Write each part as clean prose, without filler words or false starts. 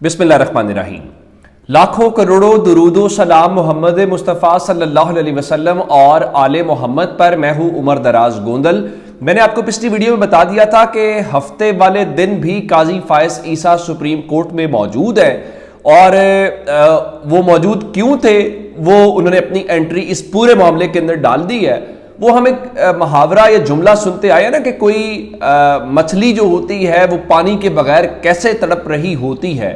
बिस्मिल्लाहिर्रहमानिर्रहीम। लाखों करोड़ों दुरूदो सलाम मोहम्मद मुस्तफ़ा सल्लल्लाहु अलैहि वसल्लम और आले मोहम्मद पर। मैं हूँ उमर दराज गोंदल। मैंने आपको पिछली वीडियो में बता दिया था कि हफ्ते वाले दिन भी काजी फायज ईसा सुप्रीम कोर्ट में मौजूद है, और वो मौजूद क्यों थे वो उन्होंने अपनी एंट्री इस पूरे मामले के अंदर डाल दी है। वो हम एक मुहावरा या जुमला सुनते आए ना कि कोई मछली जो होती है वो पानी के बगैर कैसे तड़प रही होती है।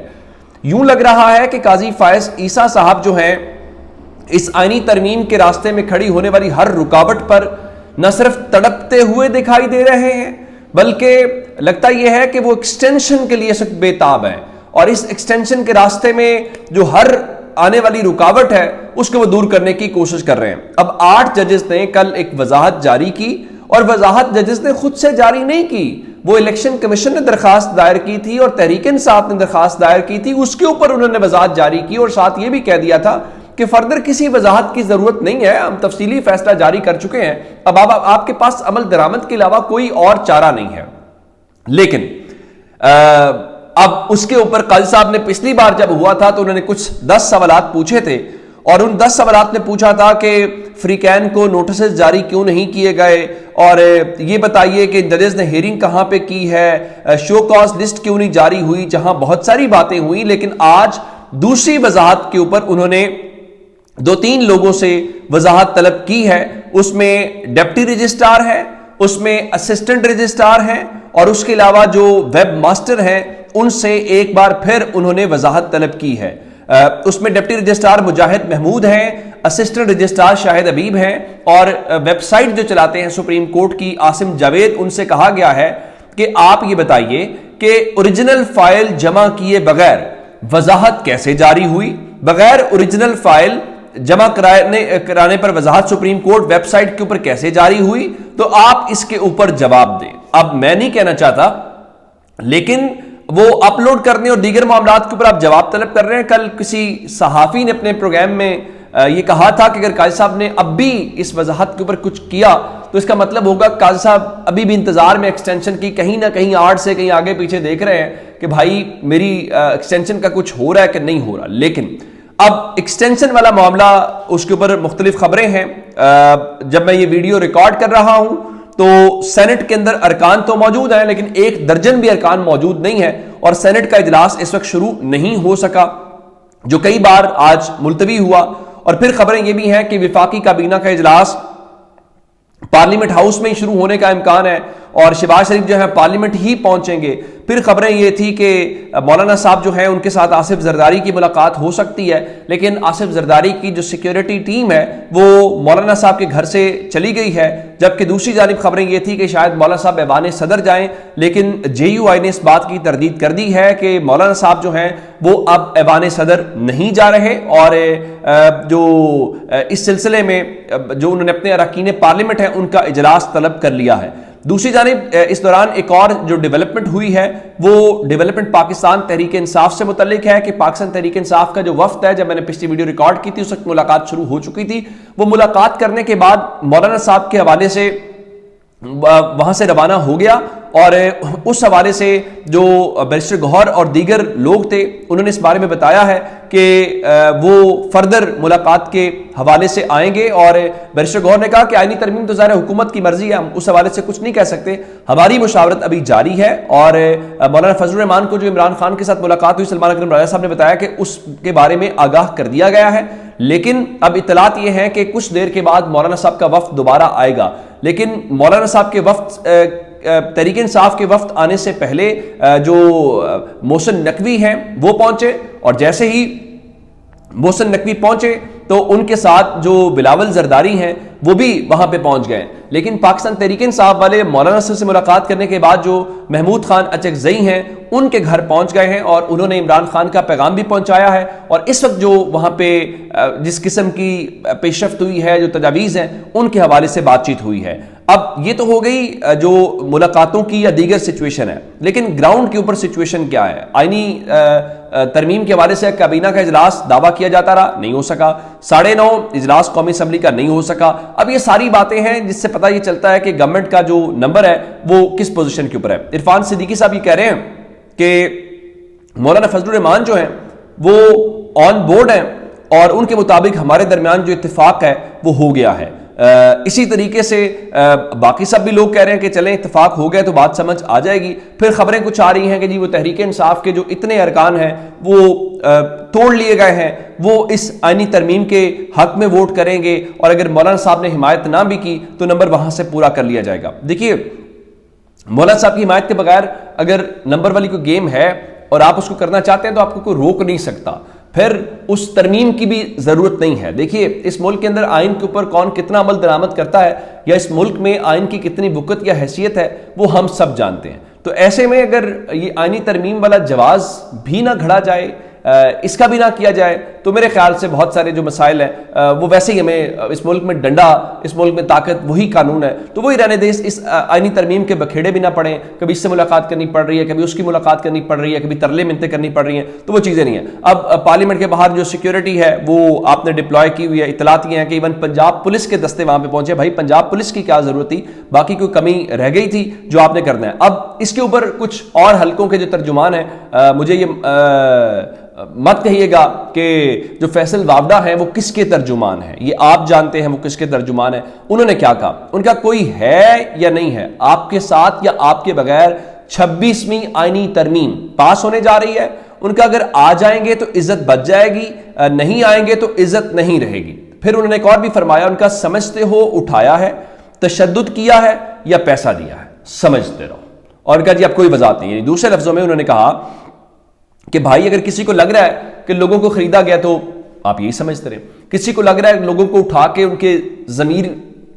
यूं लग रहा है कि काजी फायज ईसा साहब जो हैं इस आईनी तरमीम के रास्ते में खड़ी होने वाली हर रुकावट पर न सिर्फ तड़पते हुए दिखाई दे रहे हैं, बल्कि लगता यह है कि वो एक्सटेंशन के लिए सख्त बेताब है, और इस एक्सटेंशन के रास्ते में जो हर आने वाली रुकावट है उसको वो दूर करने की कोशिश कर रहे हैं। अब 8 जजेस ने कल एक वजाहत जारी की, और वजाहत जजेस ने खुद से जारी नहीं की, वो इलेक्शन कमीशन ने दरखास्त दायर की थी और तहरीक इंसाफ ने दरखास्त दायर की थी, उसके ऊपर उन्होंने वजाहत जारी की और साथ ये भी कह दिया था कि फर्दर किसी वजाहत की जरूरत नहीं है, हम तफसीली फैसला जारी कर चुके हैं, अब आपके पास अमल दरामद के अलावा कोई और चारा नहीं है। लेकिन अब उसके ऊपर काजी साहब ने पिछली बार जब हुआ था तो उन्होंने कुछ 10 सवालात पूछे थे, और उन 10 सवालात ने पूछा था कि फ्रीकैन को नोटिस जारी क्यों नहीं किए गए, और ये बताइए कि जजेस ने हियरिंग कहाँ पे की है, शो कॉज लिस्ट क्यों नहीं जारी हुई, जहां बहुत सारी बातें हुई। लेकिन आज दूसरी वजाहत के ऊपर उन्होंने 2-3 लोगों से वजाहत तलब की है। उसमें डिप्टी रजिस्ट्रार है, उसमें असिस्टेंट रजिस्ट्रार हैं, और उसके अलावा जो वेब मास्टर हैं उनसे एक बार फिर उन्होंने वजाहत तलब की है। उसमें डिप्टी रजिस्ट्रार मुजाहिद महमूद हैं, असिस्टेंट रजिस्ट्रार शाहिद अबीब हैं, और वेबसाइट जो चलाते हैं सुप्रीम कोर्ट की आसिम जावेद, उनसे कहा गया है कि आप ये बताइए कि ओरिजिनल फाइल जमा किए बगैर वजाहत कैसे जारी हुई, बगैर ओरिजिनल फाइल जमा कराने पर वजाहत सुप्रीम कोर्ट वेबसाइट के ऊपर कैसे जारी हुई, तो आप इसके ऊपर जवाब दें। अब मैं नहीं कहना चाहता, लेकिन वो अपलोड करने और दीगर मामलात के ऊपर आप जवाब तलब कर रहे हैं। कल किसी सहाफी ने अपने प्रोग्राम में ये कहा था कि अगर काजी साहब ने अब भी इस वजाहत के ऊपर कुछ किया तो इसका मतलब होगा काजी साहब अभी भी इंतजार में एक्सटेंशन की, कहीं ना कहीं आड़ से कहीं आगे पीछे देख रहे हैं कि भाई मेरी एक्सटेंशन का कुछ हो रहा है कि नहीं हो रहा। लेकिन अब एक्सटेंशन वाला मामला, उसके ऊपर मुख्तलिफ खबरें हैं। जब मैं ये वीडियो रिकॉर्ड कर रहा हूं तो सेनेट के अंदर अरकान तो मौजूद हैं, लेकिन 1 दर्जन भी अरकान मौजूद नहीं है, और सेनेट का इजलास इस वक्त शुरू नहीं हो सका, जो कई बार आज मुलतवी हुआ। और फिर खबरें ये भी हैं कि विफाकी काबीना का इजलास पार्लियामेंट हाउस में ही शुरू होने का इम्कान है, और शहबाज शरीफ जो है पार्लियामेंट ही पहुंचेंगे। फिर खबरें ये थी कि मौलाना साहब जो हैं उनके साथ आसिफ जरदारी की मुलाकात हो सकती है, लेकिन आसिफ जरदारी की जो सिक्योरिटी टीम है वो मौलाना साहब के घर से चली गई है। जबकि दूसरी जानिब खबरें ये थी कि शायद मौलाना साहब ऐवान सदर जाएं, लेकिन JUI ने इस बात की तरदीद कर दी है कि मौलाना साहब जो हैं वो अब ऐवान सदर नहीं जा रहे, और जो इस सिलसिले में जो उन्होंने अपने अरकान पार्लियामेंट है उनका इजलास तलब कर लिया है। दूसरी जानिब इस दौरान एक और जो डेवलपमेंट हुई है वो डेवलपमेंट पाकिस्तान तहरीक इंसाफ से मुतल्लिक है कि पाकिस्तान तहरीक इंसाफ का जो वफ्द है, जब मैंने पिछली वीडियो रिकॉर्ड की थी उस वक्त मुलाकात शुरू हो चुकी थी। वो मुलाकात करने के बाद मौलाना साहब के हवाले से वहां से रवाना हो गया, और उस हवाले से जो बैरिस्टर गौहर और दीगर लोग थे उन्होंने इस बारे में बताया है कि वो फर्दर मुलाकात के हवाले से आएंगे। और बैरिस्टर गौहर ने कहा कि आईनी तरमीम तो ज़ाहिर हुकूमत की मर्जी है, हम उस हवाले से कुछ नहीं कह सकते, हमारी मुशावरत अभी जारी है। और मौलाना फजलुर रहमान को जो इमरान खान के साथ मुलाकात हुई, सलमान अकरम राजा साहब ने बताया कि उसके बारे में आगाह कर दिया गया है। लेकिन अब इतलात ये है कि कुछ देर के बाद मौलाना साहब का वफ्द दोबारा आएगा, लेकिन मौलाना साहब के वफ्द तहरीक इंसाफ के वफ्द आने से पहले जो मोहसिन नकवी हैं वो पहुंचे, और जैसे ही मोहसिन नकवी पहुंचे तो उनके साथ जो बिलावल जरदारी हैं वो भी वहां पे पहुंच गए। लेकिन पाकिस्तान तहरीक इंसाफ वाले मौलाना से मुलाकात करने के बाद जो महमूद खान अचकजई हैं उनके घर पहुंच गए हैं, और उन्होंने इमरान खान का पैगाम भी पहुंचाया है। और इस वक्त जो वहां पे जिस किस्म की पेशरफ्त हुई है, जो तजावीज़ हैं, उनके हवाले से बातचीत हुई है। अब ये तो हो गई जो मुलाकातों की या दीगर सिचुएशन है, लेकिन ग्राउंड के ऊपर सिचुएशन क्या है? आईनी तरमीम के हवाले से काबीना का इजलास दावा किया जाता रहा, नहीं हो सका। 9:30 इजलास कौमी असम्बली का नहीं हो सका। अब ये सारी बातें हैं जिससे पता ये चलता है कि गवर्नमेंट का जो नंबर है वो किस पोजीशन के ऊपर है। इरफान सिद्दीकी साहब ये कह रहे हैं कि مولانا فضل الرحمان جو ہیں وہ آن بورڈ ہیں اور ان کے مطابق ہمارے درمیان جو اتفاق ہے وہ ہو گیا ہے. اسی طریقے سے باقی سب بھی لوگ کہہ رہے ہیں کہ چلیں اتفاق ہو گیا تو بات سمجھ آ جائے گی. پھر خبریں کچھ آ رہی ہیں کہ جی وہ تحریک انصاف کے جو اتنے ارکان ہیں وہ توڑ لیے گئے ہیں, وہ اس آئینی ترمیم کے حق میں ووٹ کریں گے, اور اگر مولانا صاحب نے حمایت نہ بھی کی تو نمبر وہاں سے پورا کر لیا جائے گا. دیکھیے مولانا صاحب کی حمایت کے بغیر اگر نمبر والی کوئی گیم ہے اور آپ اس کو کرنا چاہتے ہیں تو آپ کو کوئی روک نہیں سکتا, پھر اس ترمیم کی بھی ضرورت نہیں ہے. دیکھیے اس ملک کے اندر آئین کے اوپر کون کتنا عمل درآمد کرتا ہے یا اس ملک میں آئین کی کتنی وقت یا حیثیت ہے وہ ہم سب جانتے ہیں. تو ایسے میں اگر یہ آئینی ترمیم والا جواز بھی نہ گھڑا جائے, اس کا بھی نہ کیا جائے, تو میرے خیال سے بہت سارے جو مسائل ہیں وہ ویسے ہی ہمیں اس ملک میں ڈنڈا, اس ملک میں طاقت وہی قانون ہے تو وہی رہنے دے. اس آئینی ترمیم کے بکھیڑے بھی نہ پڑیں, کبھی اس سے ملاقات کرنی پڑ رہی ہے, کبھی اس کی ملاقات کرنی پڑ رہی ہے, کبھی ترلے منتیں کرنی پڑ رہی ہیں, تو وہ چیزیں نہیں ہیں. اب پارلیمنٹ کے باہر جو سیکیورٹی ہے وہ آپ نے ڈپلوائے کی ہوئی ہے, اطلاعات یہ ہیں کہ ایون پنجاب پولیس کے دستے وہاں پہ پہنچے. بھائی پنجاب پولیس کی کیا ضرورت تھی, باقی کوئی کمی رہ گئی تھی جو آپ نے کرنا ہے. اب اس کے اوپر کچھ اور حلقوں کے جو ترجمان ہیں, مجھے یہ مت کہیے گا کہ جو فیصل وابڈہ ہیں وہ کس کے ترجمان ہیں, یہ آپ جانتے ہیں وہ کس کے ترجمان ہیں. انہوں نے کیا کہا, ان کا کوئی ہے یا نہیں ہے آپ کے ساتھ یا آپ کے بغیر 26ویں آئینی ترمیم پاس ہونے جا رہی ہے. ان کا اگر آ جائیں گے تو عزت بچ جائے گی, نہیں آئیں گے تو عزت نہیں رہے گی. پھر انہوں نے ایک اور بھی فرمایا, ان کا سمجھتے ہو اٹھایا ہے, تشدد کیا ہے یا پیسہ دیا ہے, سمجھتے رہو. اور ان کا جی اب کوئی وضاحت نہیں. یعنی دوسرے لفظوں میں انہوں نے کہا کہ بھائی اگر کسی کو لگ رہا ہے کہ لوگوں کو خریدا گیا تو آپ یہی سمجھتے رہے, کسی کو لگ رہا ہے کہ لوگوں کو اٹھا کے ان کے ضمیر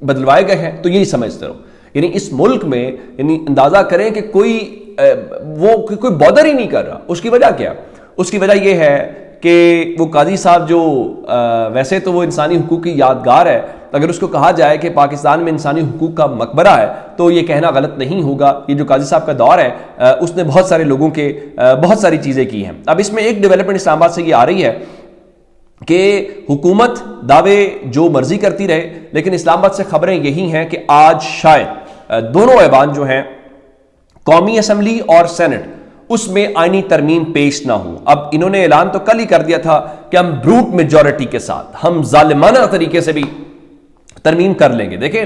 بدلوائے گئے ہیں تو یہی سمجھتے رہو. یعنی اس ملک میں یعنی اندازہ کریں کہ کوئی بادر ہی نہیں کر رہا. اس کی وجہ کیا؟ اس کی وجہ یہ ہے کہ وہ قاضی صاحب جو ویسے تو وہ انسانی حقوق کی یادگار ہے, اگر اس کو کہا جائے کہ پاکستان میں انسانی حقوق کا مقبرہ ہے تو یہ کہنا غلط نہیں ہوگا. یہ جو قاضی صاحب کا دور ہے اس نے بہت سارے لوگوں کے بہت ساری چیزیں کی ہیں. اب اس میں ایک ڈیولپمنٹ اسلام آباد سے یہ آ رہی ہے کہ حکومت دعوے جو مرضی کرتی رہے, لیکن اسلام آباد سے خبریں یہی ہیں کہ آج شاید دونوں ایوان جو ہیں قومی اسمبلی اور سینٹ اس میں آئینی ترمیم پیش نہ ہو. اب انہوں نے اعلان تو کل ہی کر دیا تھا کہ ہم بروٹ میجورٹی کے ساتھ, ہم ظالمانہ طریقے سے بھی ترمیم کر لیں گے. دیکھیں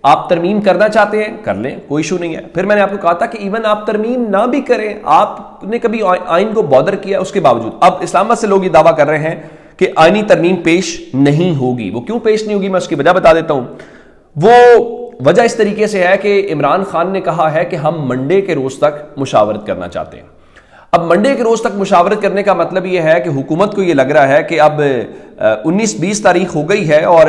آپ ترمیم کرنا چاہتے ہیں کر لیں, کوئی ایشو نہیں ہے. پھر میں نے آپ کو کہا تھا کہ ایون آپ ترمیم نہ بھی کریں, آپ نے کبھی آئین کو بادر کیا اس کے باوجود اب اسلام آباد سے لوگ یہ دعویٰ کر رہے ہیں کہ آئینی ترمیم پیش نہیں ہوگی. وہ کیوں پیش نہیں ہوگی میں اس کی وجہ بتا دیتا ہوں. وہ وجہ اس طریقے سے ہے کہ عمران خان نے کہا ہے کہ ہم منڈے کے روز تک مشاورت کرنا چاہتے ہیں. اب منڈے کے روز تک مشاورت کرنے کا مطلب یہ ہے کہ حکومت کو یہ لگ رہا ہے کہ اب 19-20 تاریخ ہو گئی ہے اور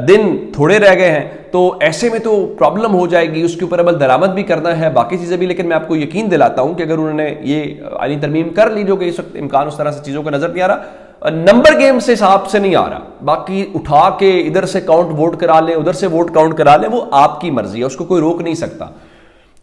دن تھوڑے رہ گئے ہیں, تو ایسے میں تو پرابلم ہو جائے گی, اس کے اوپر عمل درآمد بھی کرنا ہے, باقی چیزیں بھی. لیکن میں آپ کو یقین دلاتا ہوں کہ اگر انہوں نے یہ آئینی ترمیم کر لی, جو کہ اس وقت امکان اس طرح سے چیزوں کا نظر نہیں آ رہا, نمبر گیم سے حساب سے نہیں آ رہا, باقی اٹھا کے ادھر سے کاؤنٹ ووٹ کرا لیں ادھر سے ووٹ کاؤنٹ کرا لیں, وہ آپ کی مرضی ہے, اس کو کوئی روک نہیں سکتا.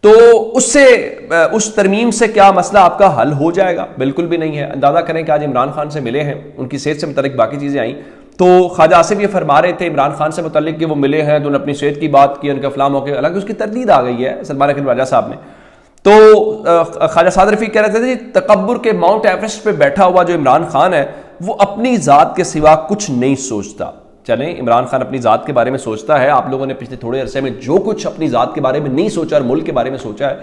تو اس ترمیم سے کیا مسئلہ آپ کا حل ہو جائے گا؟ بالکل بھی نہیں ہے. اندازہ کریں کہ آج عمران خان سے ملے ہیں, ان کی صحت سے متعلق باقی چیزیں آئیں, تو خواجہ آصف یہ فرما رہے تھے عمران خان سے متعلق کہ وہ ملے ہیں تو انہوں نے اپنی صحت کی بات کی, ان کا فلاں موقع, حالانکہ اس کی تردید آ گئی ہے سلمان اکرم راجہ صاحب نے. تو خواجہ سعد رفیق کہہ رہے تھے تکبر کے ماؤنٹ ایوریسٹ پہ بیٹھا ہوا جو عمران خان ہے وہ اپنی ذات کے سوا کچھ نہیں سوچتا. چلیں عمران خان اپنی ذات کے بارے میں سوچتا ہے, آپ لوگوں نے پچھلے تھوڑے عرصے میں جو کچھ اپنی ذات کے بارے میں نہیں سوچا اور ملک کے بارے میں سوچا ہے,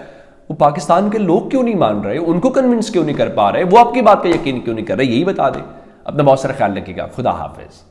وہ پاکستان کے لوگ کیوں نہیں مان رہے, ان کو کنونس کیوں نہیں کر پا رہے, وہ آپ کی بات کا یقین کیوں نہیں کر رہے, یہی بتا دیں. اپنا بہت سارا خیال رکھیے گا. خدا حافظ.